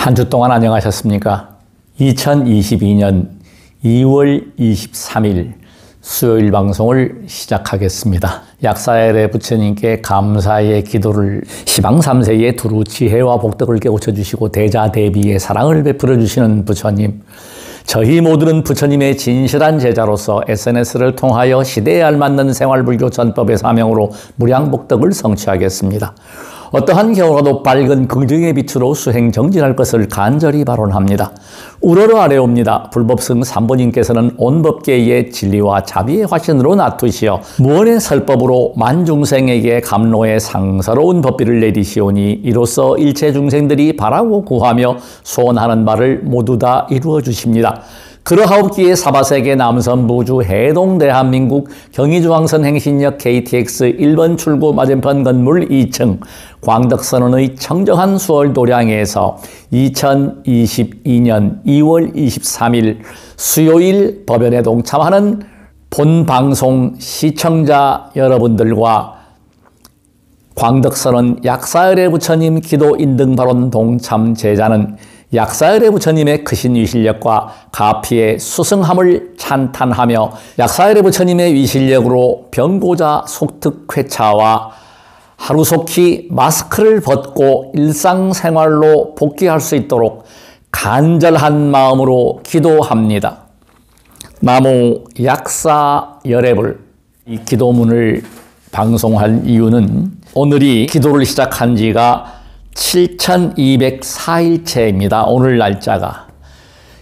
한 주 동안 안녕하셨습니까? 2022년 2월 23일 수요일 방송을 시작하겠습니다. 약사엘의 부처님께 감사의 기도를 시방 3세에 두루 지혜와 복덕을 깨우쳐 주시고 대자대비의 사랑을 베풀어 주시는 부처님, 저희 모두는 부처님의 진실한 제자로서 SNS를 통하여 시대에 알맞는 생활불교 전법의 사명으로 무량복덕을 성취하겠습니다. 어떠한 경우라도 밝은 긍정의 빛으로 수행 정진할 것을 간절히 발언합니다. 우러러 아래옵니다. 불법승 삼보님께서는 온 법계의 진리와 자비의 화신으로 나투시어 무언의 설법으로 만중생에게 감로의 상서로운 법비를 내리시오니 이로써 일체 중생들이 바라고 구하며 소원하는 바를 모두 다 이루어 주십니다. 그러하옵기에 사바세계 남선부주 해동 대한민국 경의중앙선 행신역 KTX 1번 출구 맞은편 건물 2층 광덕선원의 청정한 수월 도량에서 2022년 2월 23일 수요일 법연에 동참하는 본방송 시청자 여러분들과 광덕선원 약사열의 부처님 기도 인등발언 동참 제자는 약사열의 부처님의 크신 위실력과 가피의 수승함을 찬탄하며 약사열의 부처님의 위실력으로 병고자 속특회차와 하루속히 마스크를 벗고 일상생활로 복귀할 수 있도록 간절한 마음으로 기도합니다. 나모 약사열애불. 이 기도문을 방송할 이유는 오늘이 기도를 시작한 지가 7204일째입니다. 오늘 날짜가.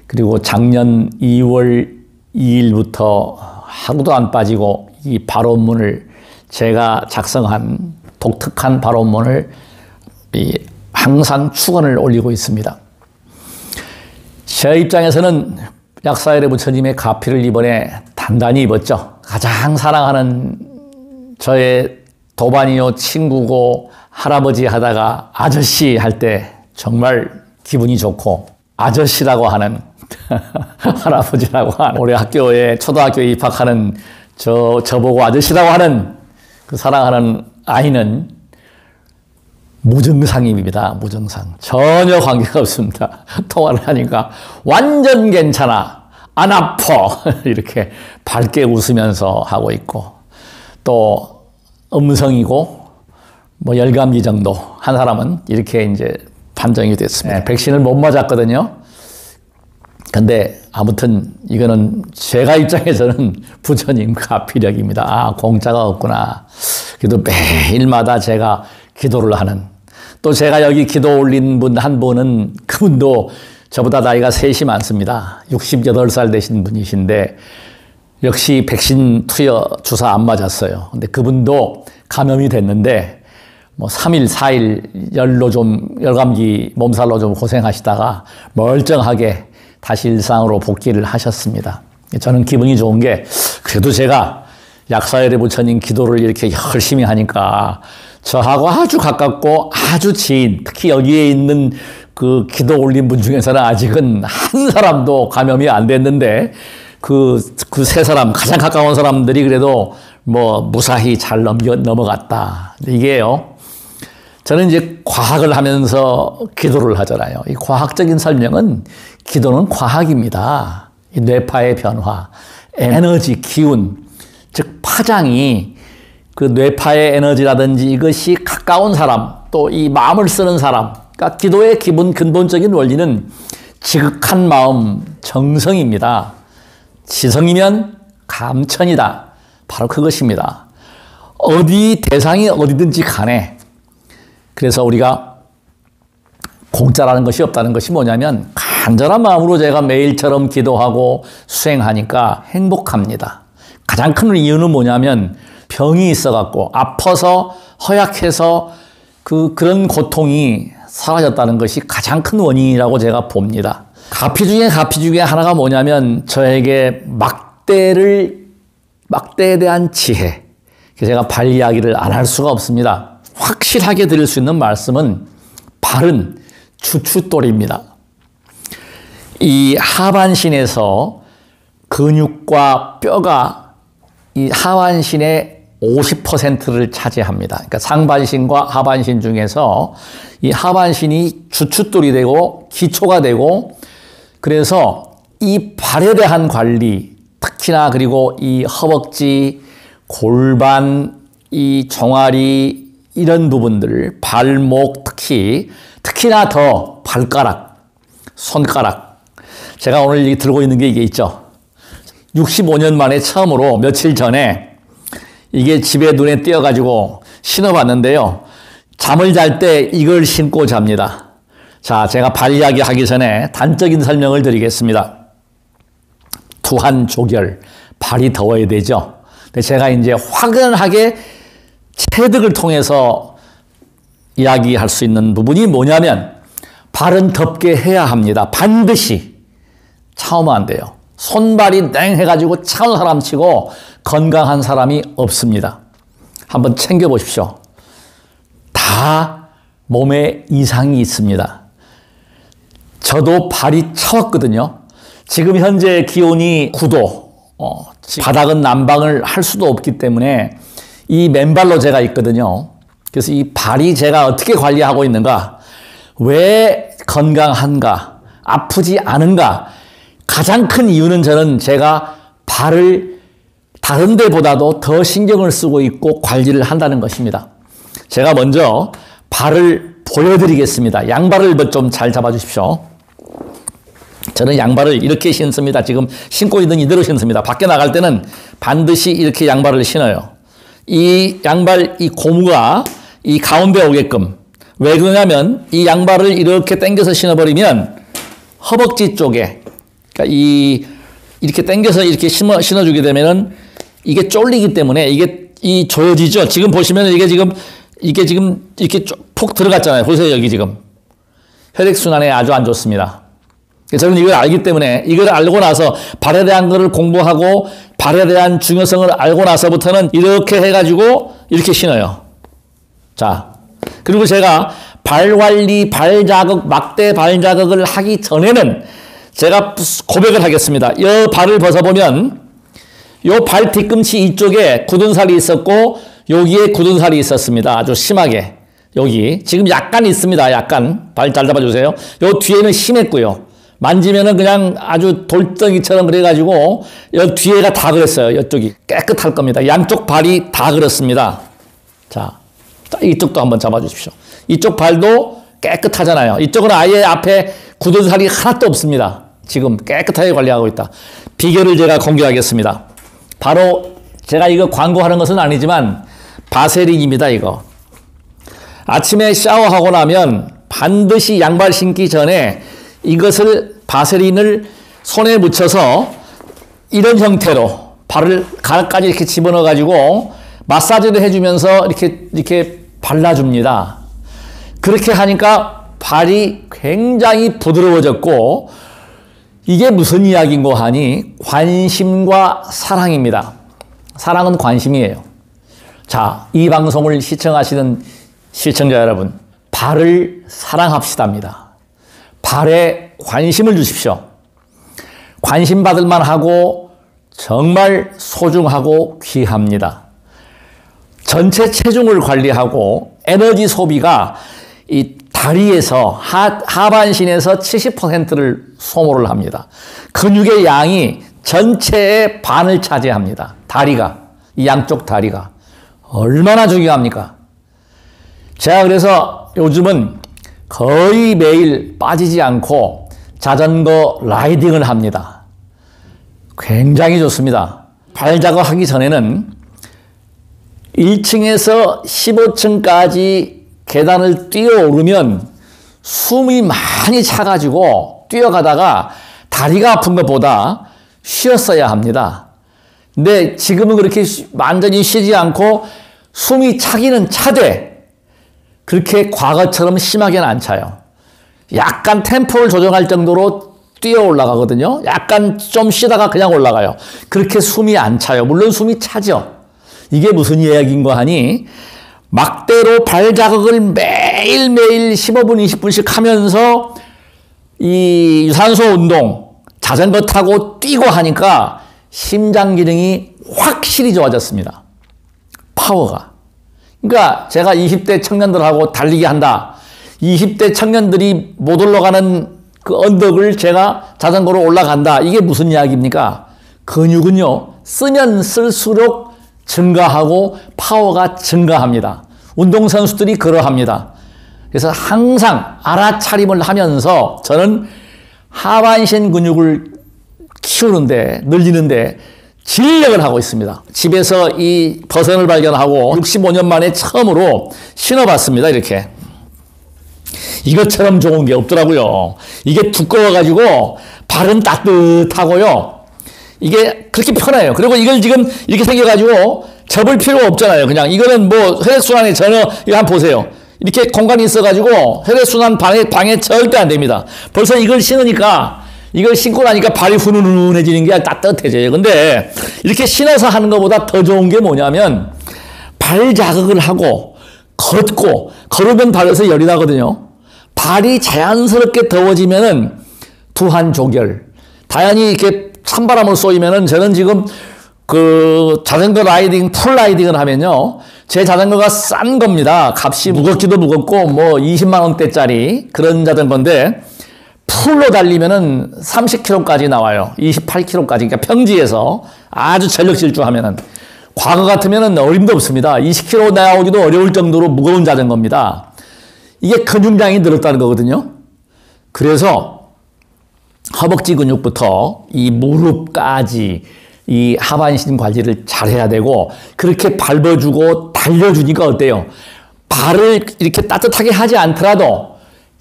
그리고 작년 2월 2일부터 하루도 안 빠지고 이 발언문을 제가 작성한 독특한 발언문을 항상 축원을 올리고 있습니다. 제 입장에서는 약사열의 부처님의 가피를 이번에 단단히 입었죠. 가장 사랑하는 저의 도반이요 친구고 할아버지 하다가 아저씨 할 때 정말 기분이 좋고 아저씨라고 하는 할아버지라고 하는 올해 학교에 초등학교에 입학하는 저보고 아저씨라고 하는 그 사랑하는 아이는 무증상입니다. 무증상. 전혀 관계가 없습니다. 통화를 하니까 완전 괜찮아. 안 아파. 이렇게 밝게 웃으면서 하고 있고 또 음성이고 뭐 열감기 정도 한 사람은 이렇게 이제 판정이 됐습니다. 네. 백신을 못 맞았거든요. 근데 아무튼 이거는 제가 입장에서는 부처님 가피력입니다. 아, 공짜가 없구나. 그래도 매일마다 제가 기도를 하는, 또 제가 여기 기도 올린 분 한 분은 그분도 저보다 나이가 셋이 많습니다. 68살 되신 분이신데 역시 백신 투여 주사 안 맞았어요. 근데 그분도 감염이 됐는데 뭐 3일, 4일 열감기 몸살로 좀 고생하시다가 멀쩡하게 다시 일상으로 복귀를 하셨습니다. 저는 기분이 좋은 게 그래도 제가 약사열의 부처님 기도를 이렇게 열심히 하니까 저하고 아주 가깝고 아주 지인, 특히 여기에 있는 그 기도 올린 분 중에서는 아직은 한 사람도 감염이 안 됐는데 그 세 사람, 가장 가까운 사람들이 그래도 뭐 무사히 잘 넘어갔다. 이게요. 저는 이제 과학을 하면서 기도를 하잖아요. 이 과학적인 설명은 기도는 과학입니다. 이 뇌파의 변화, 에너지, 기운, 즉 파장이 그 뇌파의 에너지라든지 이것이 가까운 사람, 또 이 마음을 쓰는 사람, 그러니까 기도의 근본적인 원리는 지극한 마음, 정성입니다. 지성이면 감천이다. 바로 그것입니다. 대상이 어디든지 간에. 그래서 우리가 공짜라는 것이 없다는 것이 뭐냐면 간절한 마음으로 제가 매일처럼 기도하고 수행하니까 행복합니다. 가장 큰 이유는 뭐냐면 병이 있어갖고 아파서 허약해서 그런 고통이 사라졌다는 것이 가장 큰 원인이라고 제가 봅니다. 가피 중에 하나가 뭐냐면 저에게 막대에 대한 지혜. 제가 발 이야기를 안 할 수가 없습니다. 확실하게 드릴 수 있는 말씀은 발은 추추돌입니다. 이 하반신에서 근육과 뼈가 이 하반신의 50%를 차지합니다. 그러니까 상반신과 하반신 중에서 이 하반신이 주춧돌이 되고 기초가 되고, 그래서 이 발에 대한 관리, 특히나 그리고 이 허벅지, 골반, 이 종아리 이런 부분들, 발목 특히나 더 발가락, 손가락. 제가 오늘 들고 있는 게 이게 있죠. 65년 만에 처음으로 며칠 전에 이게 집에 눈에 띄어가지고 신어봤는데요. 잠을 잘 때 이걸 신고 잡니다. 자, 제가 발 이야기 하기 전에 단적인 설명을 드리겠습니다. 투한조결, 발이 더워야 되죠. 근데 제가 이제 확연하게 체득을 통해서 이야기할 수 있는 부분이 뭐냐면 발은 덥게 해야 합니다. 반드시. 차우면 안 돼요. 손발이 냉해가지고 차운 사람 치고 건강한 사람이 없습니다. 한번 챙겨보십시오. 다 몸에 이상이 있습니다. 저도 발이 차웠거든요. 지금 현재 기온이 9도, 바닥은 난방을 할 수도 없기 때문에 이 맨발로 제가 있거든요. 그래서 이 발이 제가 어떻게 관리하고 있는가, 왜 건강한가, 아프지 않은가, 가장 큰 이유는 저는 제가 발을 다른 데보다도 더 신경을 쓰고 있고 관리를 한다는 것입니다. 제가 먼저 발을 보여드리겠습니다. 양발을 좀 잘 잡아주십시오. 저는 양발을 이렇게 신습니다. 지금 신고 있는 이대로 신습니다. 밖에 나갈 때는 반드시 이렇게 양발을 신어요. 이 양발, 이 고무가 이 가운데 오게끔. 왜 그러냐면 이 양발을 이렇게 당겨서 신어버리면 허벅지 쪽에, 그러니까 이렇게 당겨서 이렇게 신어주게 되면은 이게 쫄리기 때문에 이 조여지죠. 지금 보시면 이게 지금 이렇게 푹 들어갔잖아요. 보세요. 여기 지금. 혈액순환에 아주 안 좋습니다. 저는 이걸 알기 때문에 이걸 알고 나서 발에 대한 것을 공부하고 발에 대한 중요성을 알고 나서부터는 이렇게 해가지고 이렇게 신어요. 자, 그리고 제가 발 관리, 발 자극, 막대 발 자극을 하기 전에는 제가 고백을 하겠습니다. 이 발을 벗어보면 이 발 뒤꿈치 이쪽에 굳은 살이 있었고 여기에 굳은 살이 있었습니다. 아주 심하게. 여기 지금 약간 있습니다. 약간. 발 잘 잡아주세요. 요 뒤에는 심했고요. 만지면은 그냥 아주 돌덩이처럼 그래가지고 여 뒤에가 다 그랬어요. 이쪽이 깨끗할 겁니다. 양쪽 발이 다 그렇습니다. 자, 이쪽도 한번 잡아주십시오. 이쪽 발도 깨끗하잖아요. 이쪽은 아예 앞에 굳은 살이 하나도 없습니다. 지금 깨끗하게 관리하고 있다. 비결을 제가 공개하겠습니다. 바로 제가 이거 광고하는 것은 아니지만 바세린입니다. 이거. 아침에 샤워하고 나면 반드시 양발 신기 전에 이것을 바세린을 손에 묻혀서 이런 형태로 발을 가락까지 이렇게 집어넣어 가지고 마사지를 해주면서 이렇게 발라줍니다. 그렇게 하니까 발이 굉장히 부드러워졌고 이게 무슨 이야기인고 하니 관심과 사랑입니다. 사랑은 관심이에요. 자, 이 방송을 시청하시는 시청자 여러분, 발을 사랑합시다입니다. 발에 관심을 주십시오. 관심 받을 만하고 정말 소중하고 귀합니다. 전체 체중을 관리하고 에너지 소비가 이 다리에서 하반신에서 70%를 소모를 합니다. 근육의 양이 전체의 반을 차지합니다. 다리가, 이 양쪽 다리가 얼마나 중요합니까? 제가 그래서 요즘은 거의 매일 빠지지 않고 자전거 라이딩을 합니다. 굉장히 좋습니다. 발자국 하기 전에는 1층에서 15층까지 계단을 뛰어오르면 숨이 많이 차가지고 뛰어가다가 다리가 아픈 것보다 쉬었어야 합니다. 근데 지금은 그렇게 완전히 쉬지 않고 숨이 차기는 차되 그렇게 과거처럼 심하게는 안 차요. 약간 템포를 조정할 정도로 뛰어 올라가거든요. 약간 좀 쉬다가 그냥 올라가요. 그렇게 숨이 안 차요. 물론 숨이 차죠. 이게 무슨 이야기인가 하니 막대로 발자국을 매일매일 15분, 20분씩 하면서 이 유산소 운동, 자전거 타고 뛰고 하니까 심장 기능이 확실히 좋아졌습니다. 파워가. 그러니까 제가 20대 청년들하고 달리기 한다. 20대 청년들이 못 올라가는 그 언덕을 제가 자전거로 올라간다. 이게 무슨 이야기입니까? 근육은요, 쓰면 쓸수록 증가하고 파워가 증가합니다. 운동선수들이 그러합니다. 그래서 항상 알아차림을 하면서 저는 하반신 근육을 키우는데, 늘리는데 진력을 하고 있습니다. 집에서 이 버선을 발견하고 65년 만에 처음으로 신어봤습니다. 이렇게. 이것처럼 좋은 게 없더라고요. 이게 두꺼워가지고 발은 따뜻하고요. 이게 그렇게 편해요. 그리고 이걸 지금 이렇게 생겨가지고 접을 필요 없잖아요. 그냥 이거는 뭐 혈액순환에 전혀, 이거 한번 보세요. 이렇게 공간이 있어가지고 혈액순환 방해 절대 안 됩니다. 벌써 이걸 신으니까, 이걸 신고 나니까 발이 훈훈해지는 게 따뜻해져요. 근데 이렇게 신어서 하는 것보다 더 좋은 게 뭐냐면 발 자극을 하고 걷고, 걸으면 발에서 열이 나거든요. 발이 자연스럽게 더워지면은 두한 조결. 다행히 이렇게 찬바람을 쏘이면은, 저는 지금 그 자전거 라이딩, 풀 라이딩을 하면요, 제 자전거가 싼 겁니다. 값이 무겁기도 무겁고 뭐 20만 원대짜리 그런 자전거인데, 풀로 달리면은 30km까지 나와요. 28km까지. 그러니까 평지에서 아주 전력 질주하면은. 과거 같으면은 어림도 없습니다. 20km 나오기도 어려울 정도로 무거운 자전거입니다. 이게 근육량이 늘었다는 거거든요. 그래서 허벅지 근육부터 이 무릎까지 이 하반신 관리를 잘 해야 되고, 그렇게 밟아주고 달려주니까 어때요? 발을 이렇게 따뜻하게 하지 않더라도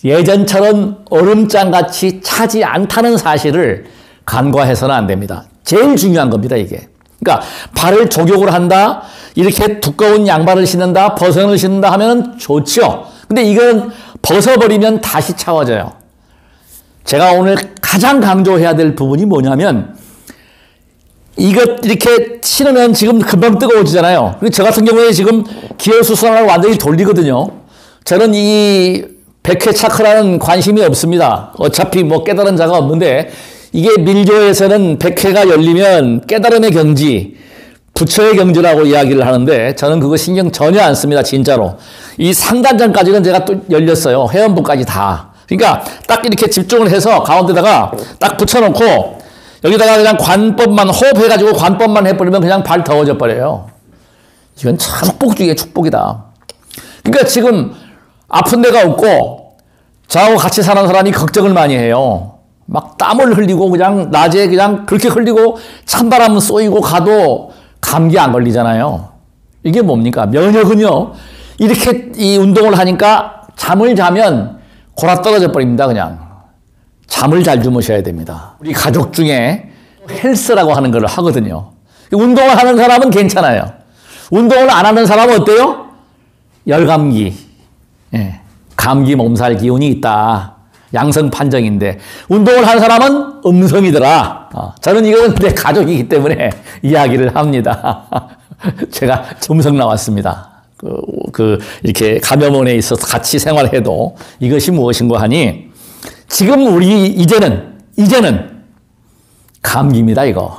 예전처럼 얼음장같이 차지 않다는 사실을 간과해서는 안 됩니다. 제일 중요한 겁니다, 이게. 그러니까 발을 족욕을 한다, 이렇게 두꺼운 양발을 신는다, 버선을 신는다 하면 좋죠. 근데 이건 벗어버리면 다시 차워져요. 제가 오늘 가장 강조해야 될 부분이 뭐냐면, 이것 이렇게 신으면 지금 금방 뜨거워지잖아요. 그리고 저 같은 경우에 지금 기혈수순환을 완전히 돌리거든요. 저는 이 백회 차크라는 관심이 없습니다. 어차피 뭐 깨달은 자가 없는데, 이게 밀교에서는 백회가 열리면 깨달음의 경지, 부처의 경지라고 이야기를 하는데, 저는 그거 신경 전혀 안 씁니다. 진짜로. 이 상단전까지는 제가 또 열렸어요. 회원부까지 다. 그러니까 딱 이렇게 집중을 해서 가운데다가 딱 붙여놓고, 여기다가 그냥 관법만, 호흡해가지고 관법만 해버리면 그냥 발 더워져 버려요. 이건 참 축복 중에 축복이다. 그러니까 지금 아픈 데가 없고, 저하고 같이 사는 사람이 걱정을 많이 해요. 막 땀을 흘리고, 그냥 낮에 그냥 그렇게 흘리고 찬바람 쏘이고 가도 감기 안 걸리잖아요. 이게 뭡니까? 면역은요, 이렇게 이 운동을 하니까 잠을 자면 골아 떨어져 버립니다, 그냥. 잠을 잘 주무셔야 됩니다. 우리 가족 중에 헬스라고 하는 걸 하거든요. 운동을 하는 사람은 괜찮아요. 운동을 안 하는 사람은 어때요? 열감기, 예, 감기 몸살 기운이 있다. 양성 판정인데, 운동을 하는 사람은 음성이더라. 저는 이건 내 가족이기 때문에 이야기를 합니다. 제가 음성 나왔습니다. 이렇게 감염원에 있어서 같이 생활해도 이것이 무엇인가 하니, 지금 우리 이제는 감기입니다, 이거.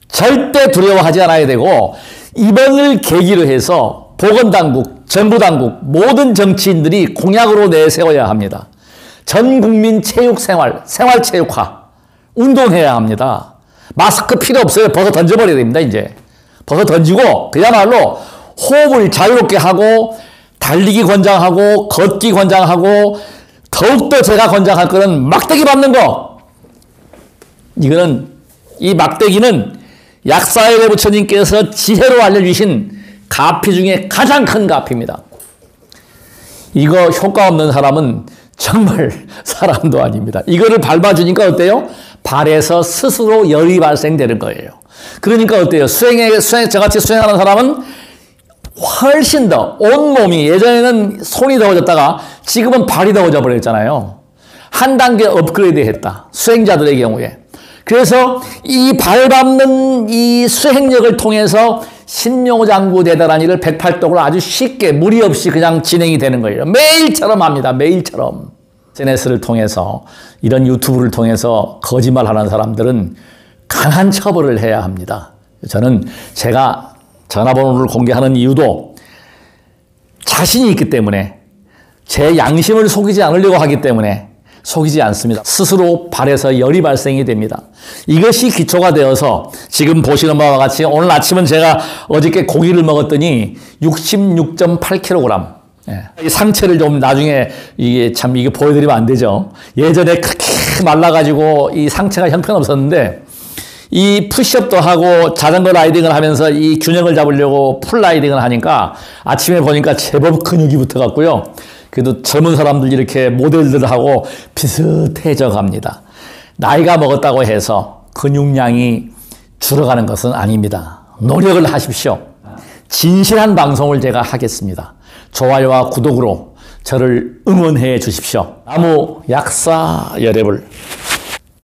절대 두려워하지 않아야 되고, 이번을 계기로 해서 보건당국, 정부당국, 모든 정치인들이 공약으로 내세워야 합니다. 전 국민 체육생활, 생활체육화, 운동해야 합니다. 마스크 필요 없어요. 벗어 던져버려야 됩니다, 이제. 벗어 던지고, 그야말로 호흡을 자유롭게 하고, 달리기 권장하고, 걷기 권장하고, 더욱더 제가 권장할 거는 막대기 밟는 거. 이거는, 이 막대기는 약사의 부처님께서 지혜로 알려주신 가피 중에 가장 큰 가피입니다. 이거 효과 없는 사람은 정말 사람도 아닙니다. 이거를 밟아주니까 어때요? 발에서 스스로 열이 발생되는 거예요. 그러니까 어때요? 저같이 수행하는 사람은 훨씬 더 온몸이, 예전에는 손이 더워졌다가 지금은 발이 더워져 버렸잖아요. 한 단계 업그레이드 했다. 수행자들의 경우에. 그래서 이 발 밟는 이 수행력을 통해서 신묘장구 대단한이를 108독을 아주 쉽게 무리 없이 그냥 진행이 되는 거예요. 매일처럼 합니다. 매일처럼. SNS를 통해서, 이런 유튜브를 통해서 거짓말하는 사람들은 강한 처벌을 해야 합니다. 저는 제가 전화번호를 공개하는 이유도 자신이 있기 때문에, 제 양심을 속이지 않으려고 하기 때문에, 속이지 않습니다. 스스로 발에서 열이 발생이 됩니다. 이것이 기초가 되어서 지금 보시는 바와 같이 오늘 아침은 제가 어저께 고기를 먹었더니 66.8kg. 이 상체를 좀 나중에 이게 보여드리면 안 되죠. 예전에 그렇게 말라가지고 이 상체가 형편없었는데 이 푸시업도 하고 자전거 라이딩을 하면서 이 균형을 잡으려고 풀 라이딩을 하니까 아침에 보니까 제법 근육이 붙어갖고요. 그래도 젊은 사람들 이렇게 모델들하고 비슷해져 갑니다. 나이가 먹었다고 해서 근육량이 줄어가는 것은 아닙니다. 노력을 하십시오. 진실한 방송을 제가 하겠습니다. 좋아요와 구독으로 저를 응원해 주십시오. 나무 약사 여러분.